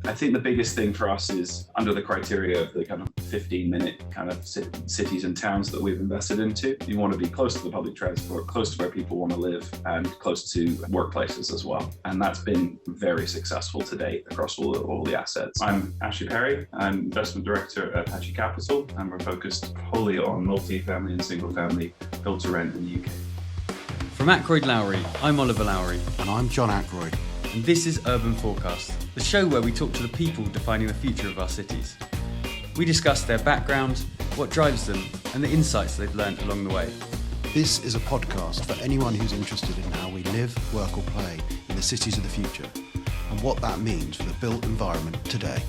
I think the biggest thing for us is under the criteria of the kind of 15-minute kind of cities and towns that we've invested into. You want to be close to the public transport, close to where people want to live, and close to workplaces as well. And that's been very successful to date across all the assets. I'm Ashley Perry. I'm investment director at Apache Capital, and we're focused wholly on multi-family and single-family build to rent in the UK. From Ackroyd Lowry, I'm Oliver Lowry. And I'm John Ackroyd. And this is Urban Forecast, the show where we talk to the people defining the future of our cities. We discuss their background, what drives them, and the insights they've learned along the way. This is a podcast for anyone who's interested in how we live, work or play in the cities of the future, and what that means for the built environment today.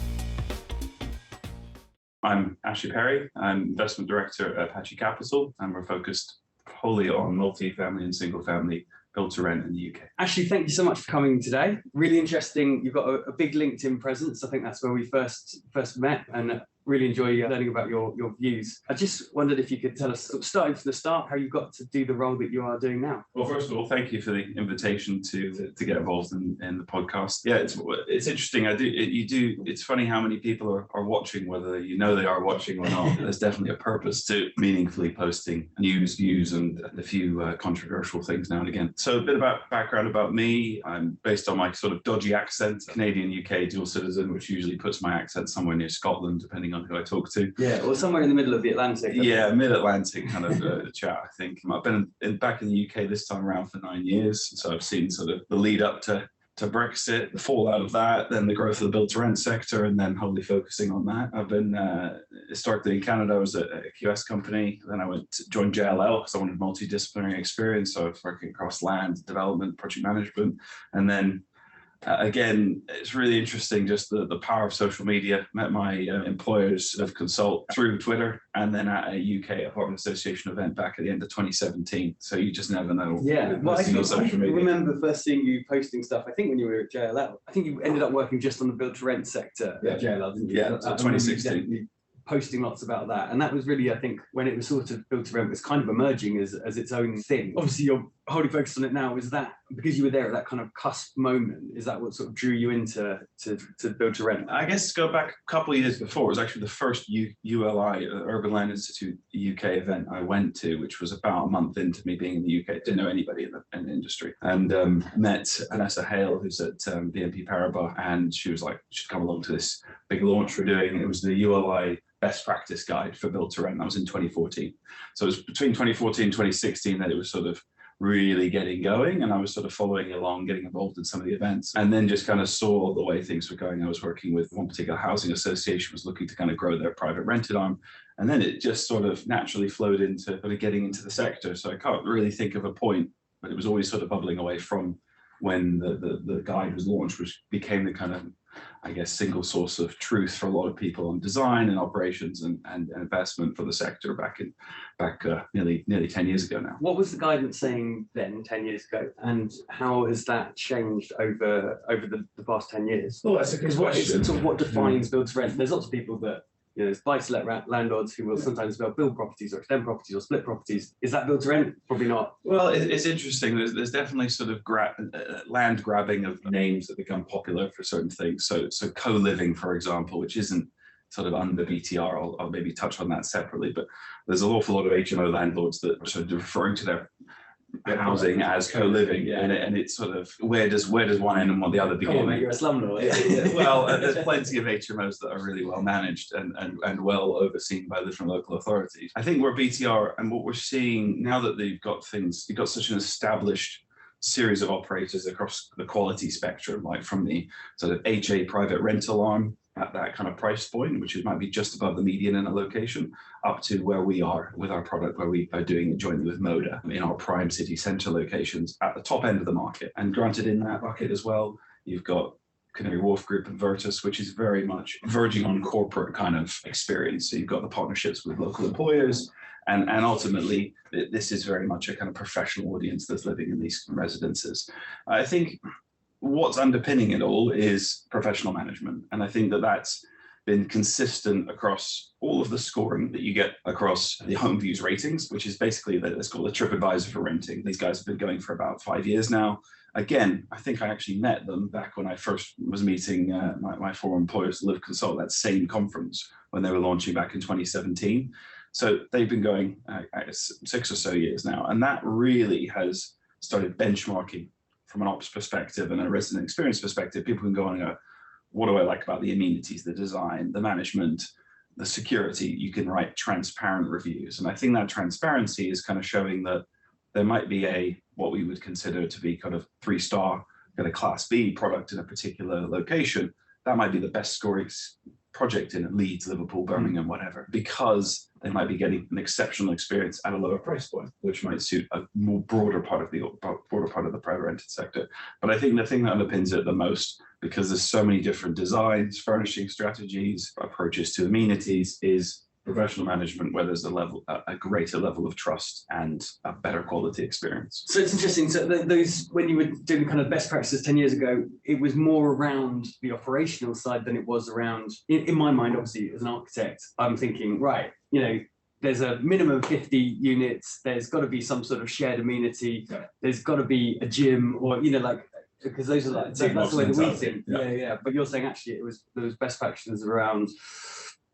I'm Ashley Perry. I'm investment director at Apache Capital, and we're focused wholly on multi-family and single-family build to rent in the UK. Ashley, thank you so much for coming today. Really interesting. You've got a big LinkedIn presence. I think that's where we first met, and really enjoy learning about your views. I just wondered if you could tell us, starting from the start, how you got to do the role that you are doing now. Well, first of all, thank you for the invitation to get involved in the podcast. Yeah, it's interesting. It's funny how many people are watching, whether you know they are watching or not. There's definitely a purpose to meaningfully posting news, views, and a few controversial things now and again. So a bit about background about me. I'm based on my sort of dodgy accent, Canadian UK dual citizen, which usually puts my accent somewhere near Scotland, depending on who I talk to. Yeah, or somewhere in the middle of the Atlantic. Yeah, mid-Atlantic kind of chat, I think. I've been back in the UK this time around for 9 years, so I've seen sort of the lead up to Brexit, the fallout of that, then the growth of the build-to-rent sector, and then wholly focusing on that. I've been historically in Canada. I was at a QS company. Then I went to join JLL because I wanted multidisciplinary experience. So I was working across land, development, project management, and then again, it's really interesting just the power of social media. Met my employers of Consult through Twitter, and then at a UK Apartment Association event back at the end of 2017. So you just never know. Yeah, well, I media. remember first seeing you posting stuff, I think when you were at JLL. I think you ended up working just on the build-to-rent sector at JLL, didn't you? Yeah, so 2016. Posting lots about that, and that was really, I think, when it was sort of build to rent was kind of emerging as its own thing. Obviously you're wholly focused on it now. Is that because you were there at that kind of cusp moment? Is that what sort of drew you into to build to rent? I guess go back a couple of years before. It was actually the first ULI Urban Land Institute UK event I went to, which was about a month into me being in the UK. Didn't know anybody in the industry, and met Vanessa Hale, who's at BNP Paribas, and she was like, "You should come along to this big launch we're doing." It was the ULI best practice guide for build to rent. That was in 2014. So it was between 2014 and 2016 that it was sort of really getting going, and I was sort of following along, getting involved in some of the events, and then just kind of saw the way things were going. I was working with one particular housing association, was looking to kind of grow their private rented arm, and then it just sort of naturally flowed into sort of getting into the sector. So I can't really think of a point, but it was always sort of bubbling away from when the guide was launched, which became the kind of, I guess, single source of truth for a lot of people on design and operations and investment for the sector back nearly 10 years ago now. What was the guidance saying then 10 years ago, and how has that changed over the past 10 years? Well, that's a good question. Sort of what defines build to rent? There's lots of people that, there's buy-to-let landlords who will sometimes build properties or extend properties or split properties. Is that build to rent? Probably not. Well, it's interesting. There's definitely sort of land grabbing of names that become popular for certain things. So co-living, for example, which isn't sort of under BTR. I'll maybe touch on that separately. But there's an awful lot of HMO landlords that are sort of referring to their housing as co-living, and it's sort of where does one end and what the other begin? Oh, you're a slumlord. Well, there's plenty of HMOs that are really well managed and well overseen by different local authorities. I think we're BTR, and what we're seeing now that you've got such an established series of operators across the quality spectrum, like from the sort of HA private rental arm at that kind of price point, which might be just above the median in a location, up to where we are with our product, where we are doing it jointly with Moda in our prime city centre locations at the top end of the market. And granted, in that bucket as well, you've got Canary Wharf Group and Virtus, which is very much verging on corporate kind of experience. So you've got the partnerships with local employers, and ultimately, this is very much a kind of professional audience that's living in these residences. I think what's underpinning it all is professional management. And I think that's been consistent across all of the scoring that you get across the home views ratings, which is basically it's called a TripAdvisor for renting. These guys have been going for about 5 years now. Again, I think I actually met them back when I first was meeting my former employers, Live Consult, that same conference when they were launching back in 2017. So they've been going 6 or so years now. And that really has started benchmarking from an ops perspective and a resident experience perspective. People can go on and go, what do I like about the amenities, the design, the management, the security? You can write transparent reviews. And I think that transparency is kind of showing that there might be what we would consider to be kind of 3-star, kind of class B product in a particular location. That might be the best scoring project in Leeds, Liverpool, Birmingham, whatever, because they might be getting an exceptional experience at a lower price point, which might suit a more broader part of the private rented sector. But I think the thing that underpins it the most, because there's so many different designs, furnishing strategies, approaches to amenities, is professional management where there's a greater level of trust and a better quality experience. So it's interesting. So those, when you were doing kind of best practices 10 years ago, it was more around the operational side than it was around, in my mind, obviously, as an architect, I'm thinking, right, there's a minimum 50 units, there's got to be some sort of shared amenity, there's got to be a gym, or, because those are that's the way that we think. Yeah. But you're saying actually there was best practices around,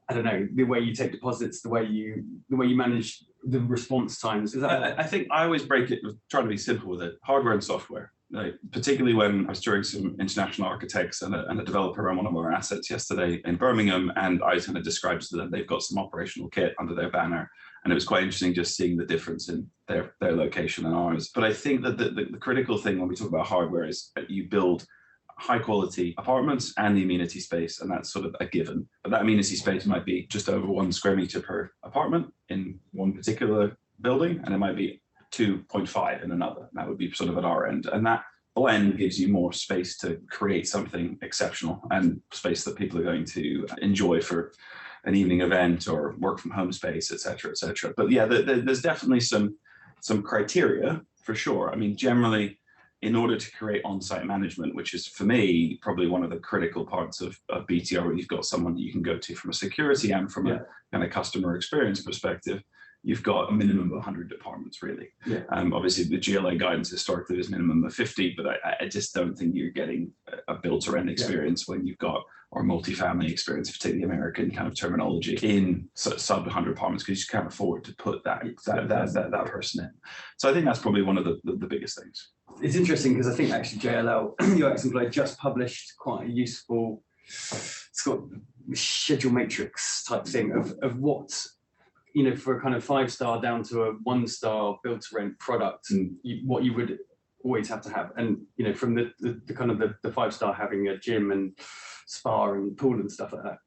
I don't know, the way you take deposits, the way you manage the response times. Is that I think I always break it, trying to be simple with it, hardware and software. Particularly when I was doing some international architects and a developer on one of our assets yesterday in Birmingham, and I kind of described to them they've got some operational kit under their banner, and it was quite interesting just seeing the difference in their location and ours. But I think that the critical thing when we talk about hardware is that you build high quality apartments and the amenity space, and that's sort of a given. But that amenity space might be just over 1 square meter per apartment in one particular building, and it might be 2.5 in another. And that would be sort of at our end. And that blend gives you more space to create something exceptional and space that people are going to enjoy for an evening event or work from home space, et cetera, et cetera. But yeah, there's definitely some criteria for sure. I mean, generally, in order to create on-site management, which is for me probably one of the critical parts of BTR, where you've got someone that you can go to from a security and from a kind of customer experience perspective, you've got a minimum of 100 apartments, really. Obviously, the GLA guidance historically is minimum of 50, but I just don't think you're getting a build-to-rent experience when you've got, or multifamily experience, particularly American kind of terminology, in sub 100 apartments, because you can't afford to put that person in. So I think that's probably one of the biggest things. It's interesting because I think actually JLL, your ex-employer, just published quite a useful, it's got schedule matrix type thing of what, for a kind of 5-star down to a 1-star build to rent product, and what you would always have to have. And, from the kind of the 5-star having a gym and spa and pool and stuff like that,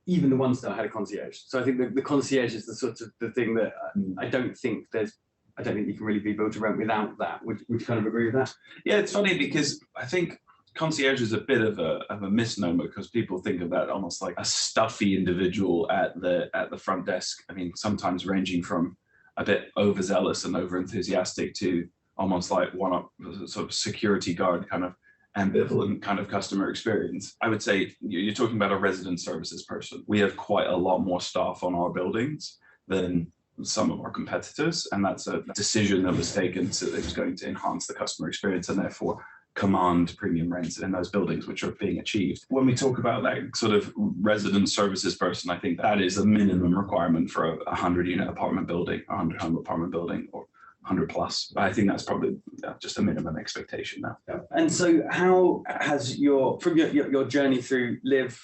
even the 1-star had a concierge. So I think the concierge is the sort of the thing that I don't think you can really be built to rent without that. Would you kind of agree with that? Yeah, it's funny because I think concierge is a bit of a misnomer, because people think of that almost like a stuffy individual at the front desk. I mean, sometimes ranging from a bit overzealous and overenthusiastic to almost like one sort of security guard kind of ambivalent kind of customer experience. I would say you're talking about a resident services person. We have quite a lot more staff on our buildings than some of our competitors, and that's a decision that was taken, so it was going to enhance the customer experience and therefore command premium rents in those buildings, which are being achieved. When we talk about that sort of resident services person, I think that is a minimum requirement for a 100-unit apartment building, a 100-home apartment building, or 100 plus. I think that's probably just a minimum expectation now. And so how has your journey through Live,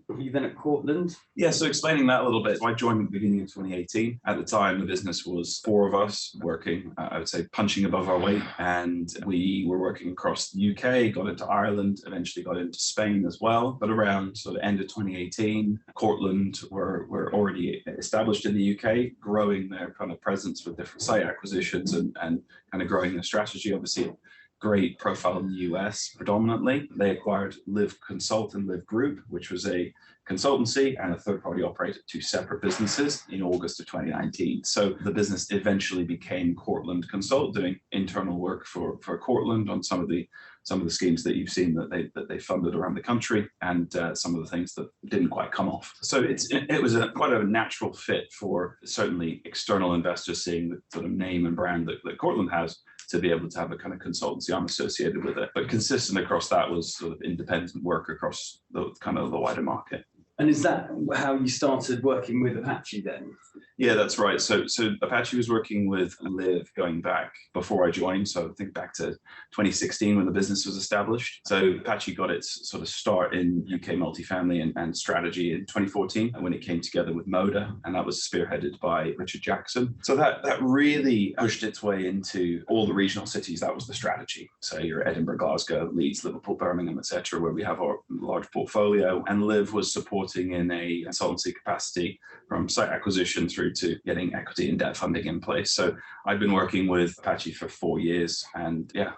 were you then at Cortland? Yeah, so explaining that a little bit, I joined at the beginning of 2018. At the time, the business was 4 of us working, I would say punching above our weight. And we were working across the UK, got into Ireland, eventually got into Spain as well. But around sort of end of 2018, Cortland were already established in the UK, growing their kind of presence with different site acquisitions and kind of growing their strategy. Obviously, great profile in the US predominantly. They acquired Live Consult and Live Group, which was a consultancy and a third-party operator, 2 separate businesses, in August of 2019. So the business eventually became Cortland Consult, doing internal work for Cortland on some of the some of the schemes that you've seen that they funded around the country, and some of the things that didn't quite come off. So it was quite a natural fit for certainly external investors seeing the sort of name and brand that Cortland has, to be able to have a kind of consultancy arm associated with it. But consistent across that was sort of independent work across the kind of the wider market. And is that how you started working with Apache then? Yeah, that's right. So Apache was working with Liv going back before I joined. So I think back to 2016 when the business was established. So Apache got its sort of start in UK multifamily and strategy in 2014 when it came together with Moda, and that was spearheaded by Richard Jackson. So that really pushed its way into all the regional cities. That was the strategy. So your Edinburgh, Glasgow, Leeds, Liverpool, Birmingham, etc., where we have our large portfolio. And Liv was supporting in a consultancy capacity from site acquisition through to getting equity and debt funding in place. So I've been working with Apache for 4 years, and yeah,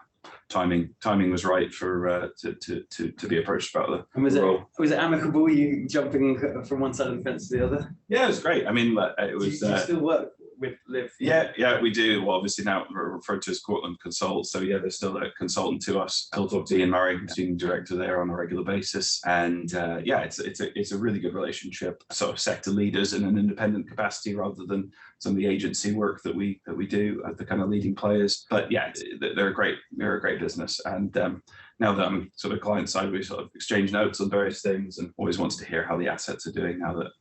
timing was right for to be approached about the and role. Was it amicable, you jumping from one side of the fence to the other? Yeah, it was great. I mean, it was. Do you still work with Liv? Yeah, we do. Well, obviously now we're referred to as Cortland Consult. So yeah, they're still a consultant to us. Still talk to Ian Murray, senior director there, on a regular basis. And yeah, it's a really good relationship. Sort of sector leaders in an independent capacity rather than some of the agency work that we do at the kind of leading players. But yeah, they're a great business. And now that I'm sort of client side, we sort of exchange notes on various things, and always wants to hear how the assets are doing now that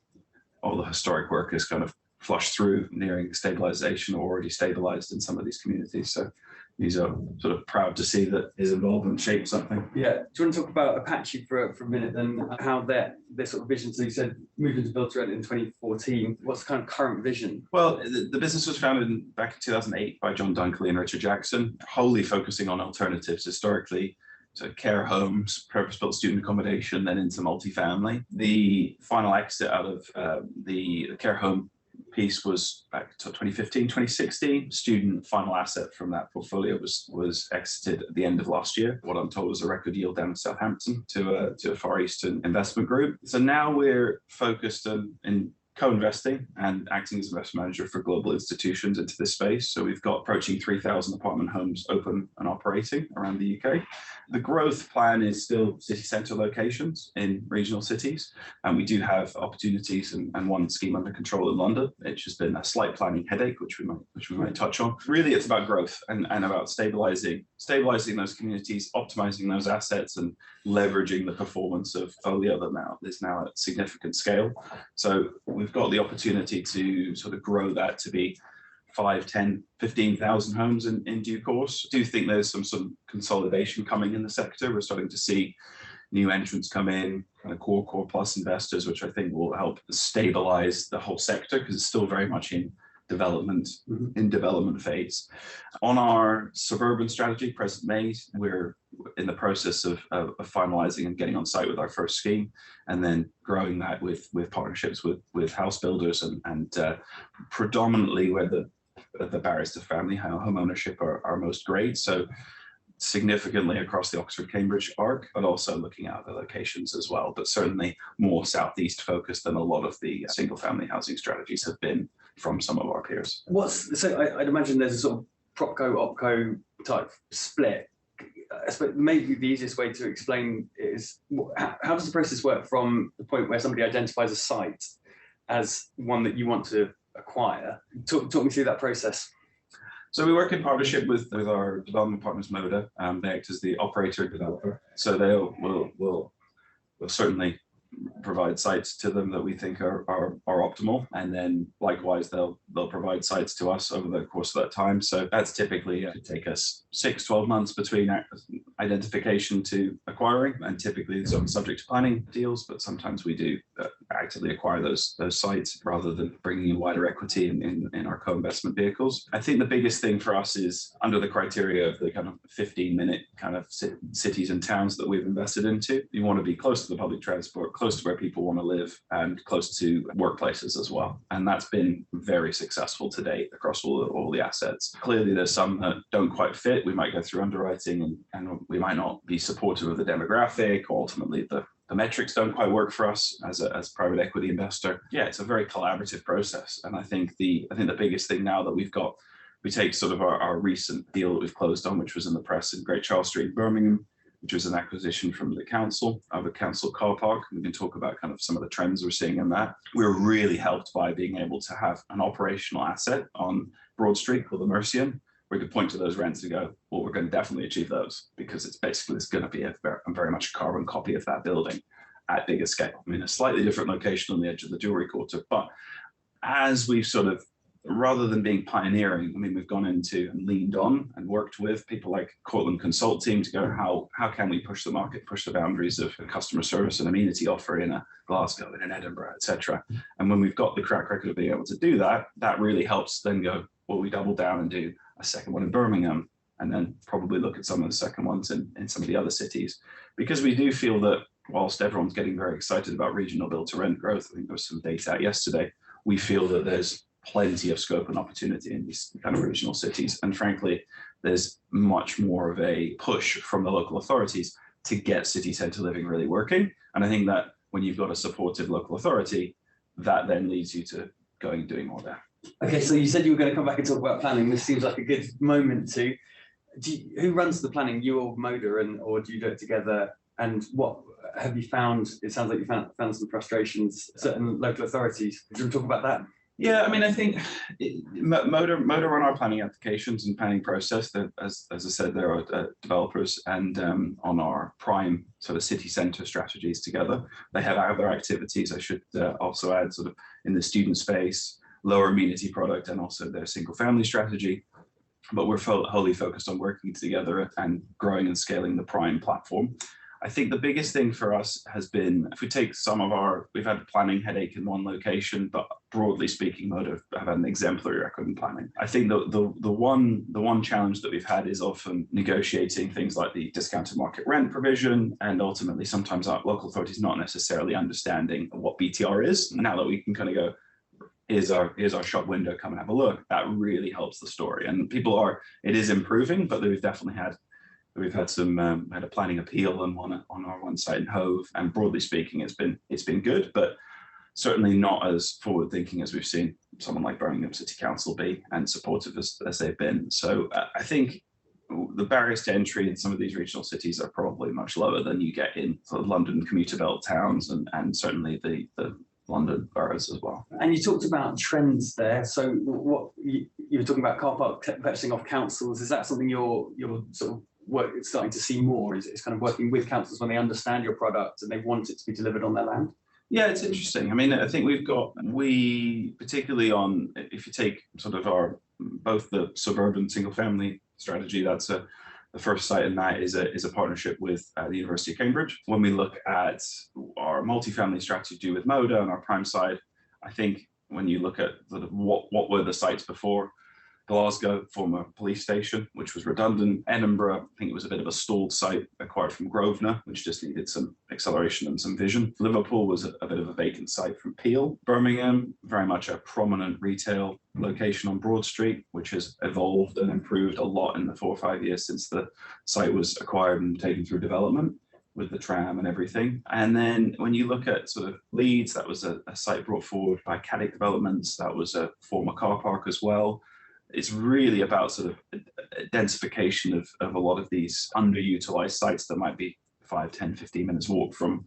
all the historic work is kind of flush through, nearing stabilization or already stabilized in some of these communities. So he's sort of proud to see that his involvement shaped something. Yeah. Do you want to talk about Apache for a minute then, how their sort of vision? So you said moving to build to rent in 2014. What's the kind of current vision? Well, the business was founded back in 2008 by John Dunkley and Richard Jackson, wholly focusing on alternatives historically. So care homes, purpose-built student accommodation, then into multifamily. The final exit out of the care home piece was back to 2015, 2016. Student final asset from that portfolio was exited at the end of last year. What I'm told was a record yield down in Southampton to a Far Eastern investment group. So now we're focused in co-investing and acting as investment manager for global institutions into this space. So we've got approaching 3,000 apartment homes open and operating around the UK. The growth plan is still city centre locations in regional cities. And we do have opportunities and one scheme under control in London. It's just been a slight planning headache, which we might touch on. Really, it's about growth and about stabilizing those communities, optimizing those assets, and leveraging the performance of folio that is now at significant scale. So we've got the opportunity to sort of grow that to be 5, 10, 15,000 homes in due course. I do think there's some consolidation coming in the sector. We're starting to see new entrants come in, kind of core plus investors, which I think will help stabilize the whole sector because it's still very much in development phase. On our suburban strategy, present May, we're in the process of finalizing and getting on site with our first scheme, and then growing that with partnerships with house builders and predominantly where the barriers to family home ownership are most great. So significantly across the Oxford-Cambridge arc, but also looking at other locations as well, but certainly more southeast focused than a lot of the single family housing strategies have been from some of our peers. I'd imagine there's a sort of propco opco type split. I suppose maybe the easiest way to explain is how does the process work from the point where somebody identifies a site as one that you want to acquire? Talk me through that process. So we work in partnership with our development partners, Moda. They act as the operator developer. So we'll certainly provide sites to them that we think are optimal, and then likewise they'll provide sites to us over the course of that time. So that's typically take us 6-12 months between identification to acquiring, and typically some subject to planning deals, but sometimes we do actively acquire those sites rather than bringing in wider equity in our co-investment vehicles. I think the biggest thing for us is under the criteria of the kind of 15-minute kind of cities and towns that we've invested into. You want to be close to the public transport, close to where people want to live, and close to workplaces as well. And that's been very successful to date across all the assets. Clearly, there's some that don't quite fit. We might go through underwriting and we might not be supportive of the demographic, or ultimately the metrics don't quite work for us as a private equity investor. Yeah, it's a very collaborative process. And I think the biggest thing now that we take sort of our recent deal that we've closed on, which was in the press in Great Charles Street, Birmingham. which was an acquisition from the council of a council car park. We can talk about kind of some of the trends we're seeing in that. We were really helped by being able to have an operational asset on Broad Street called the Mercian. We could point to those rents and go, well, we're going to definitely achieve those, because it's going to be a very much a carbon copy of that building at bigger scale. I mean, a slightly different location on the edge of the jewelry quarter, but as we've sort of, rather than being pioneering, I mean, we've gone into and leaned on and worked with people like Cortland Consult team to go, how can we push the market, push the boundaries of customer service and amenity offer in a Glasgow, in an Edinburgh, etc. And when we've got the track record of being able to do that, that really helps then go, well, we double down and do a second one in Birmingham, and then probably look at some of the second ones in some of the other cities, because we do feel that whilst everyone's getting very excited about regional build to rent growth, I think there was some data out yesterday, we feel that there's plenty of scope and opportunity in these kind of regional cities. And frankly, there's much more of a push from the local authorities to get city centre living really working. And I think that when you've got a supportive local authority, that then leads you to going and doing more there. Okay, so you said you were going to come back and talk about planning. This seems like a good moment to. Who runs the planning, you or Moda, or do you do it together? And what have you found? It sounds like you found some frustrations, certain local authorities. Do you want to talk about that? Yeah, I mean, I think Moda run our planning applications and planning process. As I said, there are developers, and on our prime sort of city centre strategies together. They have other activities, I should also add, sort of in the student space, lower amenity product, and also their single family strategy. But we're wholly focused on working together and growing and scaling the prime platform. I think the biggest thing for us has been, if we take we've had a planning headache in one location, but broadly speaking, Moda have had an exemplary record in planning. I think the one challenge that we've had is often negotiating things like the discounted market rent provision, and ultimately sometimes our local authorities not necessarily understanding what BTR is. Now that we can kind of go, here's our shop window, come and have a look, that really helps the story. And it is improving, but we've definitely had had a planning appeal on our one site in Hove, and broadly speaking, it's been good, but certainly not as forward thinking as we've seen someone like Birmingham City Council be, and supportive as they've been. So I think the barriers to entry in some of these regional cities are probably much lower than you get in sort of London commuter belt towns, and certainly the London boroughs as well. And you talked about trends there. So what you were talking about car park purchasing off councils. Is that something you're sort of starting to see more? Is kind of working with councils when they understand your product and they want it to be delivered on their land? Yeah, it's interesting. I mean, I think we particularly on, if you take sort of both the suburban single family strategy, that's the first site in that is a partnership with the University of Cambridge. When we look at our multifamily strategy with Moda on our prime side, I think when you look at sort of what were the sites before, Glasgow, former police station, which was redundant. Edinburgh, I think it was a bit of a stalled site acquired from Grosvenor, which just needed some acceleration and some vision. Liverpool was a bit of a vacant site from Peel. Birmingham, very much a prominent retail location on Broad Street, which has evolved and improved a lot in the 4 or 5 years since the site was acquired and taken through development, with the tram and everything. And then when you look at sort of Leeds, that was a site brought forward by Caddick Developments. That was a former car park as well. It's really about sort of densification of a lot of these underutilized sites that might be 5, 10, 15 minutes walk from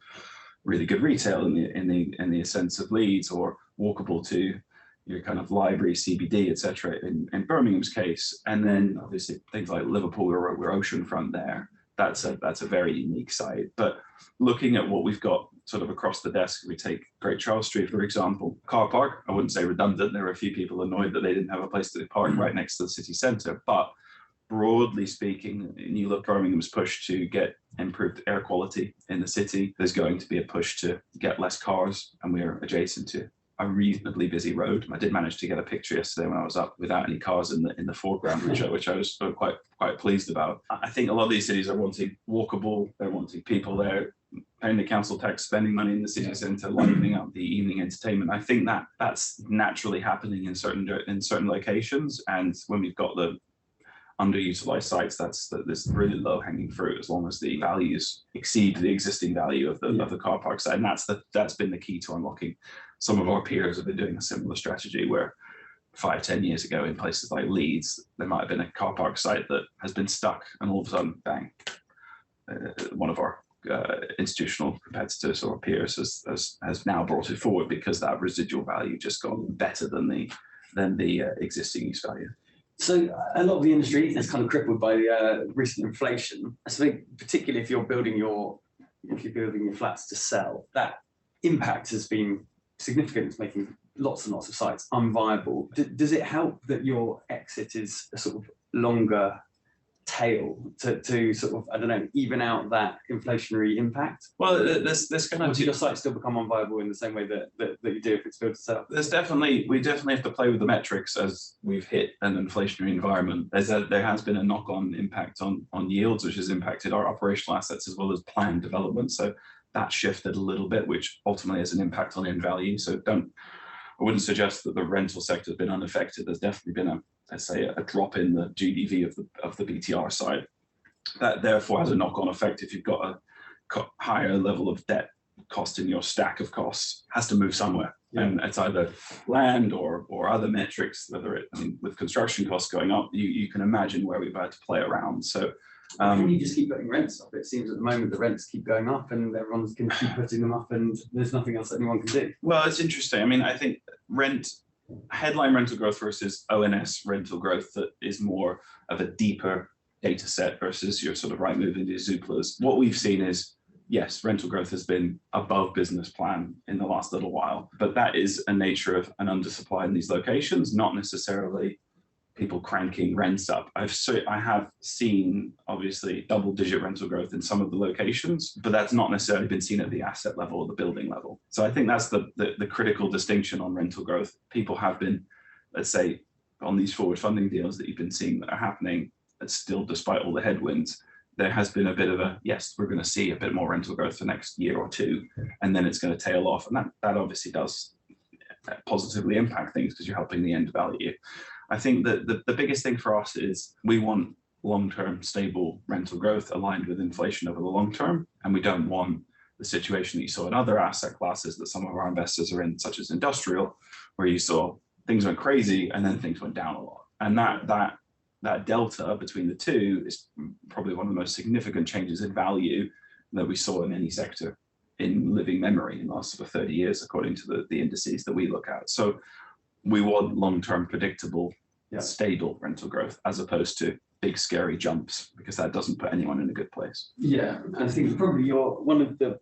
really good retail in the sense of Leeds, or walkable to your kind of library, CBD, etc. in Birmingham's case. And then obviously things like Liverpool, we're oceanfront there. That's a very unique site. But looking at what we've got sort of across the desk, we take Great Charles Street, for example, car park. I wouldn't say redundant. There were a few people annoyed that they didn't have a place to park right next to the city centre. But broadly speaking, and you look Birmingham's push to get improved air quality in the city, there's going to be a push to get less cars, and we're adjacent to a reasonably busy road. I did manage to get a picture yesterday when I was up without any cars in the foreground, which I was quite pleased about. I think a lot of these cities are wanting walkable, they're wanting people there, paying the council tax, spending money in the city centre, livening up the evening entertainment. I think that's naturally happening in certain locations, and when we've got the underutilized sites, that's really low hanging fruit, as long as the values exceed the existing value of the car park site. And that's been the key to unlocking. Some of our peers have been doing a similar strategy where 5-10 years ago in places like Leeds, there might have been a car park site that has been stuck, and all of a sudden, bang, one of our institutional competitors or peers has now brought it forward because that residual value just got better than the existing use value. So a lot of the industry is kind of crippled by recent inflation. I think particularly if you're building your flats to sell, that impact has been significant. It's making lots and lots of sites unviable. Does it help that your exit is a sort of longer tail to sort of, I don't know, even out that inflationary impact? Well, there's kind Or of do your sites still become unviable in the same way that you do if it's built to sell? we definitely have to play with the metrics as we've hit an inflationary environment. There has been a knock-on impact on yields, which has impacted our operational assets as well as planned development. So that shifted a little bit, which ultimately has an impact on end value. So I wouldn't suggest that the rental sector has been unaffected. There's definitely been a drop in the GDV of the BTR side. That therefore has a knock-on effect. If you've got a higher level of debt cost in your stack of costs, has to move somewhere. Yeah. And it's either land or other metrics, with construction costs going up, you can imagine where we've had to play around. So can you just keep putting rents up? It seems at the moment the rents keep going up and everyone's going to keep putting them up and there's nothing else that anyone can do. Well, it's interesting. I mean, I think headline rental growth versus ONS rental growth that is more of a deeper data set versus your sort of right move into Zooplas. What we've seen is, yes, rental growth has been above business plan in the last little while, but that is a nature of an undersupply in these locations, not necessarily people cranking rents up. I have seen obviously double-digit rental growth in some of the locations, but that's not necessarily been seen at the asset level or the building level. So I think that's the critical distinction on rental growth. People have been, let's say, on these forward funding deals that you've been seeing that are happening, still despite all the headwinds, there has been a bit of a, yes, we're going to see a bit more rental growth the next year or two, and then it's going to tail off. And that obviously does positively impact things because you're helping the end value. I think that the biggest thing for us is we want long-term stable rental growth aligned with inflation over the long term. And we don't want the situation that you saw in other asset classes that some of our investors are in, such as industrial, where you saw things went crazy and then things went down a lot. And that delta between the two is probably one of the most significant changes in value that we saw in any sector in living memory in the last sort of 30 years, according to the indices that we look at. So we want long-term predictable, stable rental growth as opposed to big scary jumps, because that doesn't put anyone in a good place. Yeah, I think probably one of the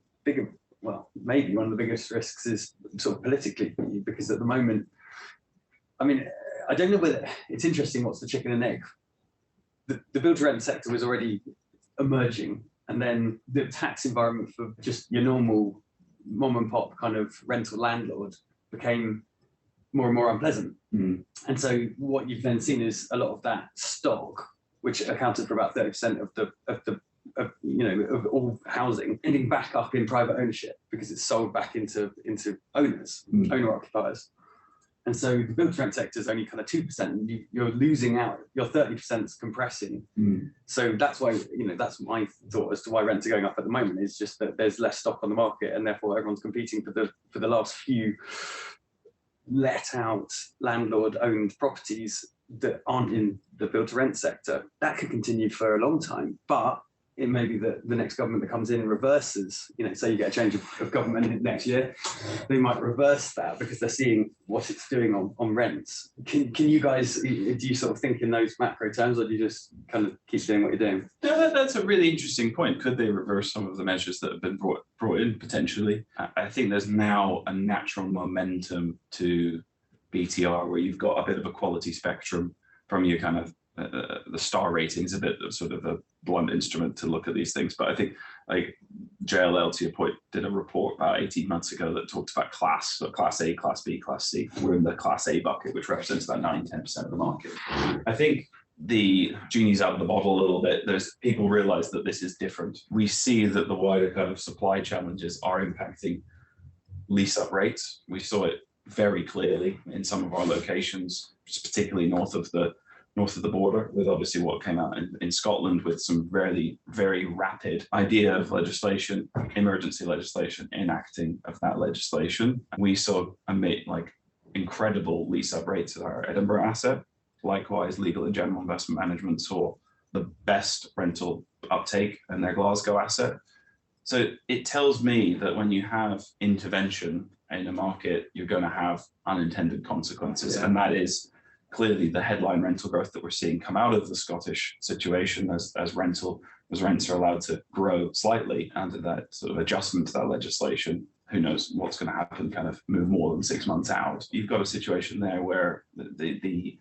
biggest risks is sort of politically for you, because at the moment, I mean, I don't know whether it's interesting what's the chicken and egg. The build to rent sector was already emerging, and then the tax environment for just your normal mom and pop kind of rental landlord became more and more unpleasant. And so what you've then seen is a lot of that stock, which accounted for about 30% of all housing, ending back up in private ownership because it's sold back into owners, owner occupiers. And so the build to rent sector is only kind of 2%. And you're losing out. Your 30% is compressing. So that's why, that's my thought as to why rents are going up at the moment, is just that there's less stock on the market, and therefore everyone's competing for the last few let out landlord owned properties that aren't in the build to rent sector. That could continue for a long time, but it may be that the next government that comes in reverses, say you get a change of government next year, they might reverse that because they're seeing what it's doing on rents. Can you guys, do you sort of think in those macro terms, or do you just kind of keep doing what you're doing? No, that's a really interesting point. Could they reverse some of the measures that have been brought in potentially? I think there's now a natural momentum to BTR where you've got a bit of a quality spectrum from your kind of the star ratings, a bit of sort of a blunt instrument to look at these things. But I think like JLL, to your point, did a report about 18 months ago that talked about class, so class A, class B, class C. We're in the class A bucket, which represents about 9-10% of the market. I think the genie's out of the bottle a little bit. There's people realize that this is different. We see that the wider kind of supply challenges are impacting lease up rates. We saw it very clearly in some of our locations, particularly north of the border, with obviously what came out in Scotland with some very, very rapid idea of legislation, emergency legislation, enacting of that legislation. We saw incredible lease up rates at our Edinburgh asset. Likewise, Legal and General Investment Management saw the best rental uptake in their Glasgow asset. So it tells me that when you have intervention in a market, you're going to have unintended consequences. And that is clearly the headline rental growth that we're seeing come out of the Scottish situation as rents are allowed to grow slightly under that sort of adjustment to that legislation. Who knows what's going to happen, kind of move more than 6 months out. You've got a situation there where the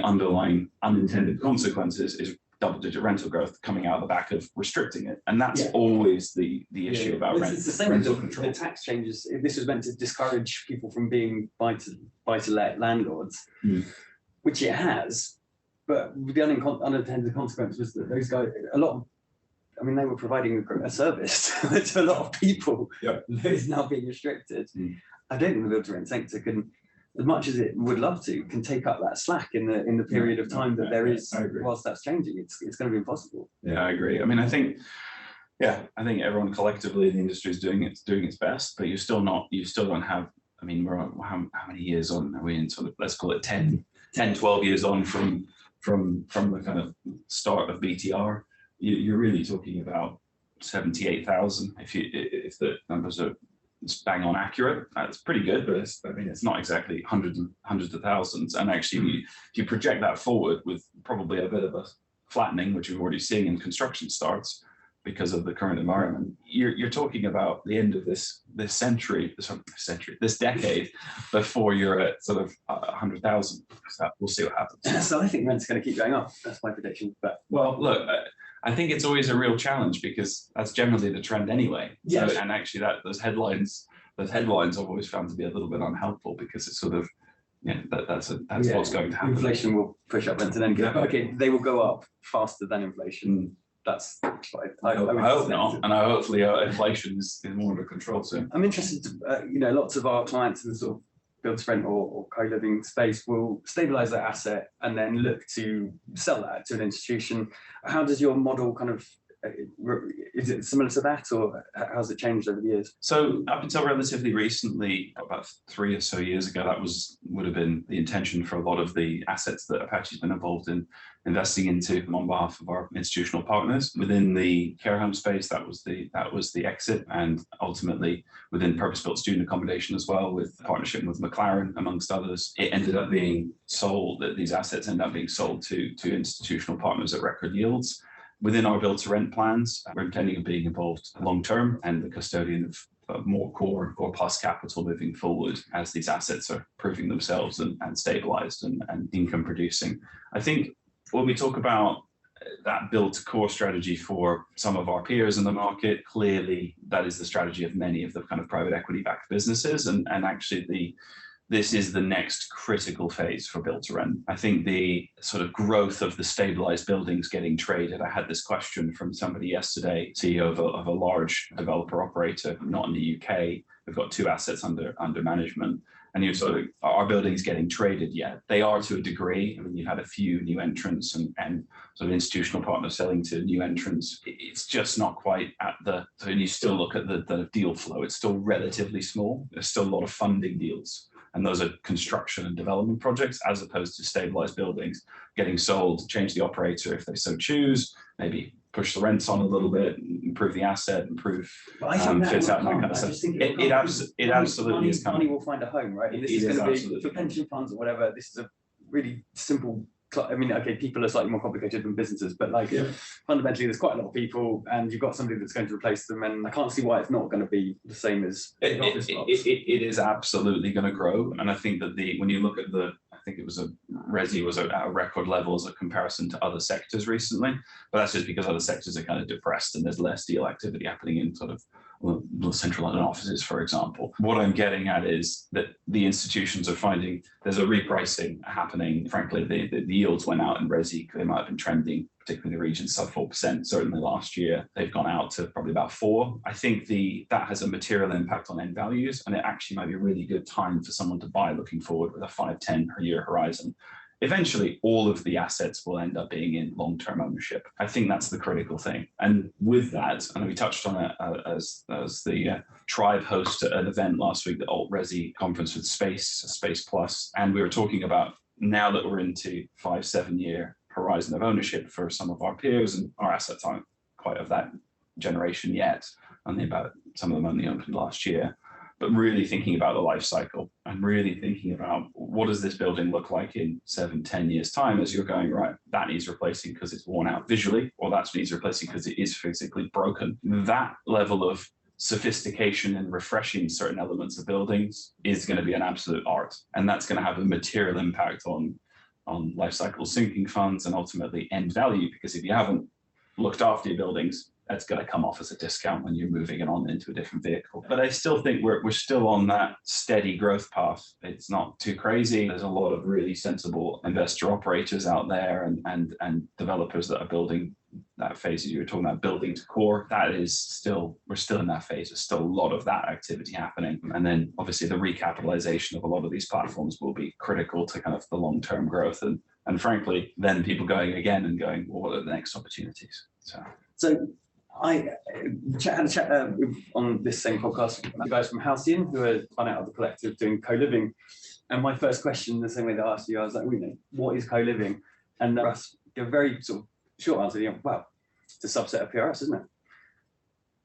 underlying unintended consequences is double-digit rental growth coming out the back of restricting it. And that's always the issue about rent. It's the same rental with control. the tax changes. This was meant to discourage people from being buy-to-let landlords, which it has. But the unintended consequence was that those guys, they were providing a service to a lot of people that is now being restricted. I don't think the build-to-rent sector can, as much as it would love to, can take up that slack in the period of time that there is whilst that's changing. It's going to be impossible. Yeah, I agree. I mean, I think everyone collectively in the industry is doing its best, but you still don't have. I mean, we're on, how many years on are we in? Sort of, let's call it 10, 12 years on from the kind of start of BTR. You're really talking about 78,000 if the numbers are bang on accurate. That's pretty good, but it's not exactly hundreds of thousands. And actually, if you project that forward with probably a bit of a flattening, which we're already seeing in construction starts because of the current environment, you're talking about the end of this decade before you're at sort of 100,000. So we'll see what happens. So I think rent's going to keep going up. That's my prediction. But well, look. I think it's always a real challenge because that's generally the trend anyway. Yes. So, and actually those headlines I've always found to be a little bit unhelpful because it's sort of, that's what's going to happen. Inflation will push up rent and then they will go up faster than inflation. That's I hope not, and hopefully inflation is more under control soon. I'm interested to, lots of our clients in the sort of build-to-rent or co-living space will stabilize their asset and then look to sell that to an institution. How does your model kind of, is it similar to that, or how's it changed over the years? So up until relatively recently, about 3 or so years ago, that would have been the intention for a lot of the assets that Apache's been involved in investing into on behalf of our institutional partners. Within the care home space, that was the exit, and ultimately within purpose-built student accommodation as well, with partnership with McLaren amongst others, it ended up being sold. That these assets end up being sold to institutional partners at record yields. Within our build-to-rent plans, we're intending on being involved long-term and the custodian of more core plus capital moving forward as these assets are proving themselves and stabilized and income producing. I think when we talk about that build-to-core strategy for some of our peers in the market, clearly that is the strategy of many of the kind of private equity-backed businesses, and actually this is the next critical phase for build-to-rent. I think the sort of growth of the stabilized buildings getting traded. I had this question from somebody yesterday, CEO of a large developer operator, not in the UK. We've got 2 assets under management. And you're sort of, are buildings getting traded yet? They are to a degree. I mean, you had a few new entrants and sort of institutional partners selling to new entrants. It's just not quite at so when you still look at the deal flow, it's still relatively small. There's still a lot of funding deals. And those are construction and development projects, as opposed to stabilized buildings getting sold, change the operator if they so choose, maybe push the rents on a little bit, improve the asset, improve fit out and that kind of stuff. It absolutely is coming. Money will find a home, right? And this is going to be for pension funds or whatever. This is a really simple. I mean, okay, people are slightly more complicated than businesses, but fundamentally, there's quite a lot of people, and you've got somebody that's going to replace them, and I can't see why it's not going to be the same as it is absolutely going to grow, and I think that when you look at I think it was Resi was at a record level as a comparison to other sectors recently, but that's just because other sectors are kind of depressed and there's less deal activity happening in sort of the central London offices, for example. What I'm getting at is that the institutions are finding there's a repricing happening. Frankly, the yields went out in Resi. They might have been trending, particularly in the region, sub 4%. Certainly last year, they've gone out to probably about 4%. I think that has a material impact on end values, and it actually might be a really good time for someone to buy looking forward with a 5-10 year horizon. Eventually, all of the assets will end up being in long-term ownership. I think that's the critical thing. And with that, and we touched on it as the Tribe hosted an event last week, the Alt Resi conference with Space Plus, and we were talking about now that we're into 5-7 year horizon of ownership for some of our peers, and our assets aren't quite of that generation yet, only about some of them only opened last year. But really thinking about the life cycle and really thinking about what does this building look like in 7-10 years time, as you're going, right, that needs replacing because it's worn out visually, or that needs replacing because it is physically broken. That level of sophistication and refreshing certain elements of buildings is going to be an absolute art, and that's going to have a material impact on life cycle sinking funds and ultimately end value, because if you haven't looked after your buildings, that's going to come off as a discount when you're moving it on into a different vehicle. But I still think we're still on that steady growth path. It's not too crazy. There's a lot of really sensible investor operators out there and developers that are building that phase you were talking about, building to core. That is still, we're still in that phase. There's still a lot of that activity happening. And then obviously the recapitalization of a lot of these platforms will be critical to kind of the long-term growth. And frankly, then people going again and going, well, what are the next opportunities? So I had a chat on this same podcast with the guys from Halcyon who are spun out of the collective doing co-living. And my first question, the same way that I asked you, I was like, what is co-living? And Russ gave a very sort of short answer, well, it's a subset of PRS, isn't it?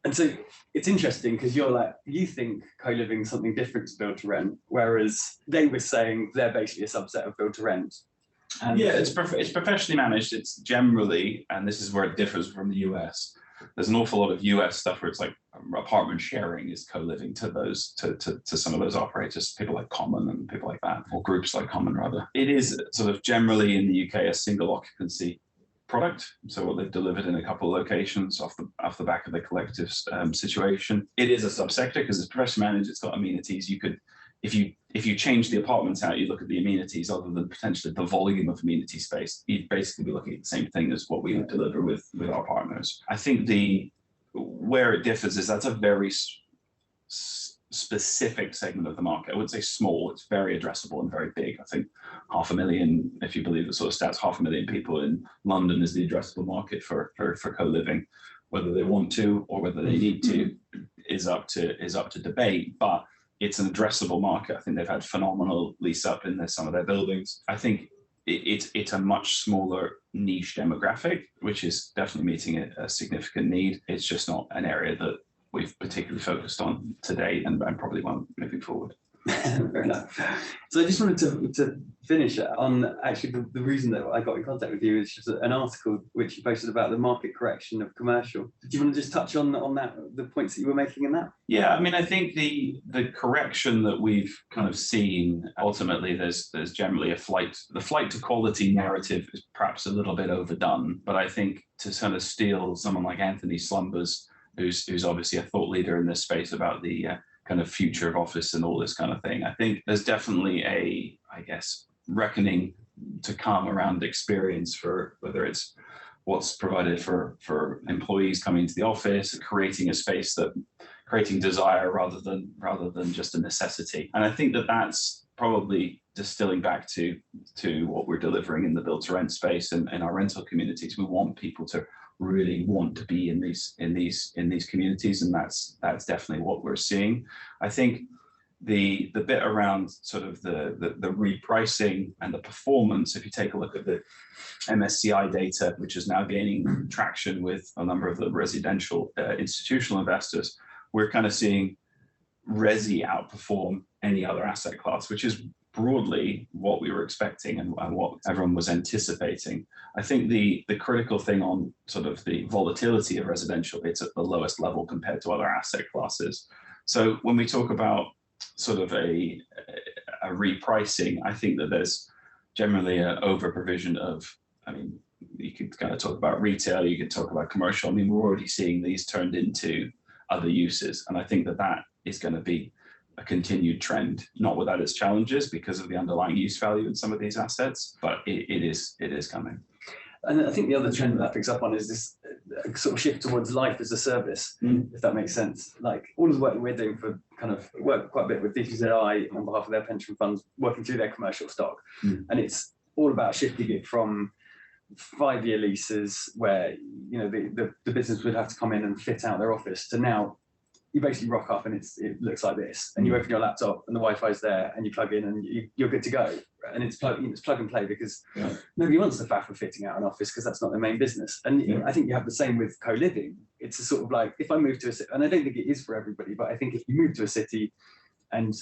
And so it's interesting because you think co-living is something different to build to rent, whereas they were saying they're basically a subset of build to rent. And yeah, it's professionally managed. It's generally, and this is where it differs from the US. There's an awful lot of US stuff where it's like apartment sharing is co-living to those to some of those operators, people like Common and people like that, or groups like Common rather. It is sort of generally in the UK a single occupancy product. So what they've delivered in a couple of locations off the back of the collective situation. It is a subsector because it's professionally managed. It's got amenities. You could, if you change the apartments out, you look at the amenities other than potentially the volume of amenity space, you'd basically be looking at the same thing as what we deliver with our partners. I think where it differs is that's a very specific segment of the market. I would say small, it's very addressable and very big. I think 500,000, if you believe the sort of stats, 500,000 people in London is the addressable market for co-living. Whether they want to or whether they need to is up to debate, but it's an addressable market. I think they've had phenomenal lease up in some of their buildings. I think it's a much smaller niche demographic, which is definitely meeting a significant need. It's just not an area that we've particularly focused on today and probably won't moving forward. Fair enough. So I just wanted to finish on actually the reason that I got in contact with you is just an article which you posted about the market correction of commercial. Do you want to just touch on that, the points that you were making in that? Yeah, I mean, I think the correction that we've kind of seen, ultimately there's generally the flight to quality narrative is perhaps a little bit overdone, but I think to sort of steal someone like Anthony Slumbers, who's obviously a thought leader in this space about the kind of future of office and all this kind of thing. I think there's definitely I guess, reckoning to come around experience for whether it's what's provided for employees coming to the office, creating a space creating desire rather than just a necessity. And I think that's probably distilling back to what we're delivering in the build to rent space and in our rental communities. We want people to really want to be in these communities, and that's definitely what we're seeing. I think the bit around sort of the repricing and the performance, if you take a look at the MSCI data, which is now gaining traction with a number of the residential institutional investors, we're kind of seeing resi outperform any other asset class, which is broadly what we were expecting and what everyone was anticipating. I think the critical thing on sort of the volatility of residential, it's at the lowest level compared to other asset classes. So when we talk about sort of a repricing, I think that there's generally an over provision of, I mean, you could kind of talk about retail, you could talk about commercial. I mean, we're already seeing these turned into other uses. And I think that is going to be a continued trend, not without its challenges because of the underlying use value in some of these assets, but it is coming. And I think the other trend that picks up on is this sort of shift towards life as a service, if that makes sense. Like all of the work that we're doing for kind of work quite a bit with DTZI on behalf of their pension funds, working through their commercial stock. And it's all about shifting it from 5-year leases where, the business would have to come in and fit out their office to now you basically rock up and it looks like this, and you open your laptop and the Wi-Fi's there, and you plug in and you're good to go. And it's plug and play, because nobody wants the faff of fitting out an office, because that's not their main business. And I think you have the same with co-living. It's a sort of like, if I move to a city, and I don't think it is for everybody, but I think if you move to a city and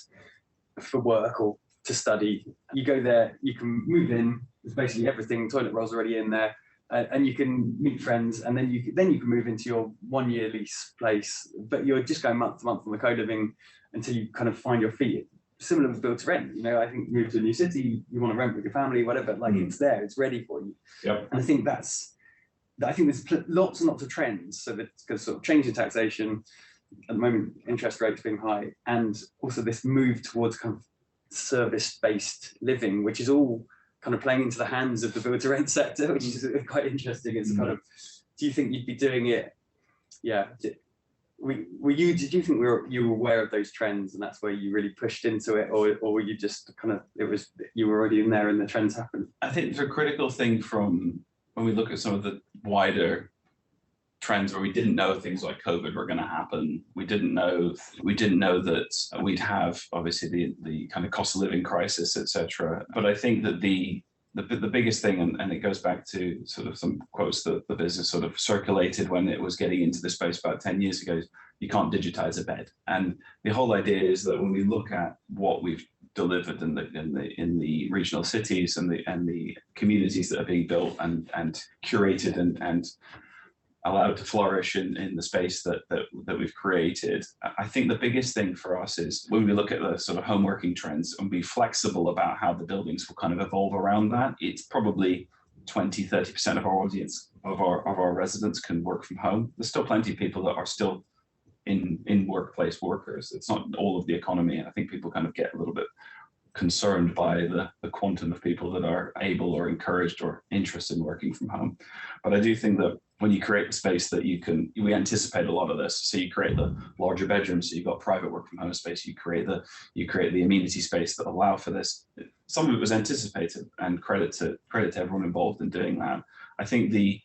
for work or to study, you go there, you can move in, there's basically everything, toilet rolls already in there, and you can meet friends, and then you can move into your 1 year lease place, but you're just going month to month on the co-living until you kind of find your feet. Similar with build to rent, I think you move to a new city, you want to rent with your family, whatever, like it's there, it's ready for you. Yep. And I think there's lots and lots of trends. So because sort of change in taxation, at the moment interest rates being high, and also this move towards kind of service-based living, which is all kind of playing into the hands of the build to rent sector, which is quite interesting. It's kind of, do you think you'd be doing it? Yeah. Did you think you were aware of those trends, and that's where you really pushed into it, or were you just kind of, you were already in there and the trends happened? I think the critical thing from when we look at some of the wider trends where we didn't know things like COVID were going to happen, we didn't know that we'd have obviously the kind of cost of living crisis, etc. But I think that the biggest thing, and it goes back to sort of some quotes that the business sort of circulated when it was getting into the space about 10 years ago, is you can't digitize a bed. And the whole idea is that when we look at what we've delivered in the regional cities and the communities that are being built and curated and allowed to flourish in the space that we've created, I think the biggest thing for us is when we look at the sort of home working trends and be flexible about how the buildings will kind of evolve around that. It's probably 20-30% of our audience, of our residents, can work from home. There's still plenty of people that are still in workplace workers. It's not all of the economy. I think people kind of get a little bit concerned by the quantum of people that are able or encouraged or interested in working from home. But I do think that when you create a space that we anticipate a lot of this. So you create the larger bedrooms, so you've got private work from home space, you create the amenity space that allow for this. Some of it was anticipated, and credit to everyone involved in doing that. I think the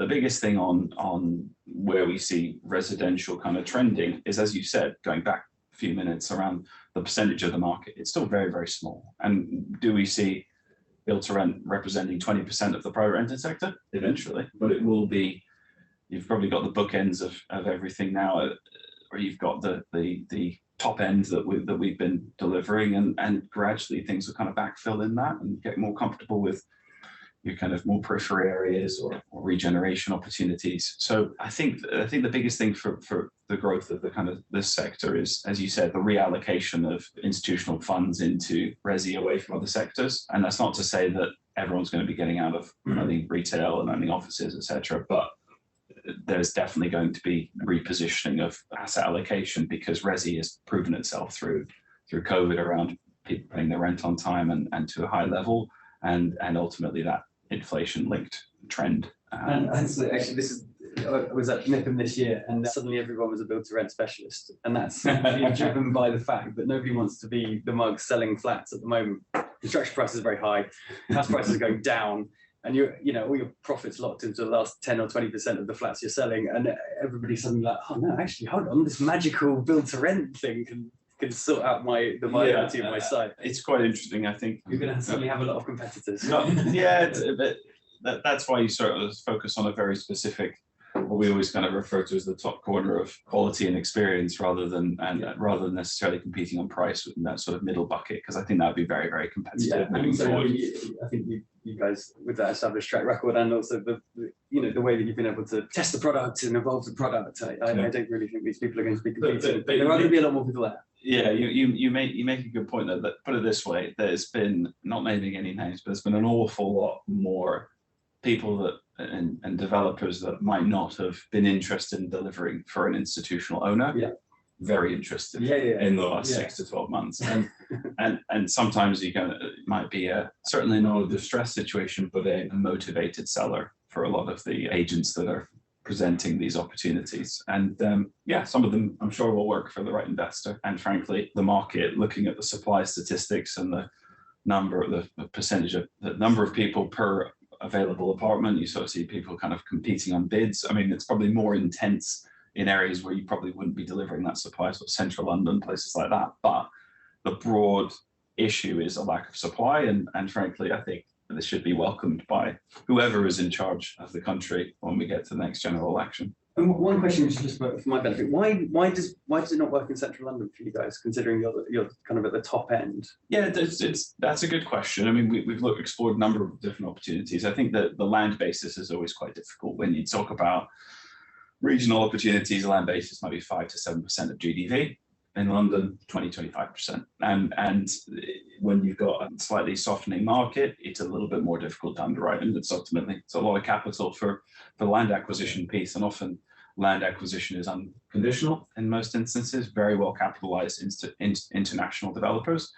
biggest thing on where we see residential kind of trending is, as you said, going back a few minutes, around the percentage of the market. It's still very, very small. And do we see build to rent representing 20% of the private rented sector? Eventually, but it will be, you've probably got the bookends of everything now, or you've got the top end that we've been delivering, and gradually things will kind of backfill in that and get more comfortable with your kind of more periphery areas or regeneration opportunities. So I think the biggest thing for the growth of the kind of this sector is, as you said, the reallocation of institutional funds into resi away from other sectors. And that's not to say that everyone's going to be getting out of owning retail and owning offices, etc. But there's definitely going to be repositioning of asset allocation, because resi has proven itself through COVID around people paying their rent on time and to a high level, and ultimately that inflation-linked trend. And actually, I was at Nipham this year, and suddenly everyone was a build-to-rent specialist, and that's driven by the fact that nobody wants to be the mug selling flats at the moment. Construction prices are very high, house prices are going down, and all your profits locked into the last 10 or 20% of the flats you're selling, and everybody's suddenly like, oh no, actually, hold on, this magical build-to-rent thing can sort out the viability of my site. It's quite interesting. I think you're going to suddenly have a lot of competitors. That's why you sort of focus on a very specific, what we always kind of refer to as the top corner of quality and experience, rather than necessarily competing on price in that sort of middle bucket, because I think that would be very, very competitive moving forward. I think you guys, with that established track record, and also the way that you've been able to test the product and evolve the product, I don't really think these people are going to be competing. But there are going to be a lot more people there. Yeah, you make a good point there. That, put it this way, there's been, not naming any names, but there's been an awful lot more people that and developers that might not have been interested in delivering for an institutional owner. Yeah. Very interested in the last 6 to 12 months. And sometimes it might be certainly not a distressed situation, but a motivated seller for a lot of the agents that are presenting these opportunities. And some of them I'm sure will work for the right investor. And frankly, the market, looking at the supply statistics and the percentage of the number of people per available apartment, you sort of see people kind of competing on bids. I mean, it's probably more intense in areas where you probably wouldn't be delivering that supply, sort of central London, places like that. But the broad issue is a lack of supply, and frankly, I think this should be welcomed by whoever is in charge of the country when we get to the next general election. And one question is just for my benefit. Why does it not work in central London for you guys, considering you're kind of at the top end? Yeah, that's a good question. I mean, we've explored a number of different opportunities. I think that the land basis is always quite difficult. When you talk about regional opportunities, the land basis might be 5 to 7% of GDP. In London, 20-25%. And when you've got a slightly softening market, it's a little bit more difficult to underwrite. And it's a lot of capital for the land acquisition piece. And often land acquisition is unconditional in most instances, very well capitalized international developers.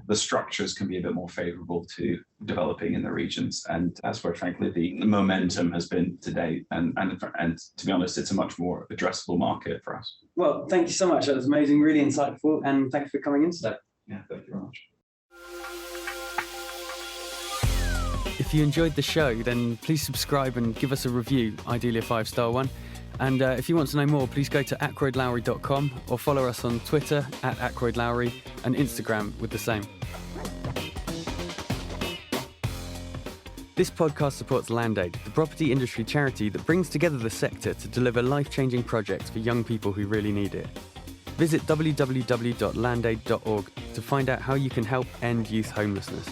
The structures can be a bit more favorable to developing in the regions. And that's where, frankly, the momentum has been to date. And to be honest, it's a much more addressable market for us. Well, thank you so much. That was amazing, really insightful. And thank you for coming in today. Yeah, thank you very much. If you enjoyed the show, then please subscribe and give us a review, ideally a 5-star one. And if you want to know more, please go to ackroydlowry.com or follow us on Twitter @ackroydlowry and Instagram with the same. This podcast supports Land Aid, the property industry charity that brings together the sector to deliver life-changing projects for young people who really need it. Visit www.landaid.org to find out how you can help end youth homelessness.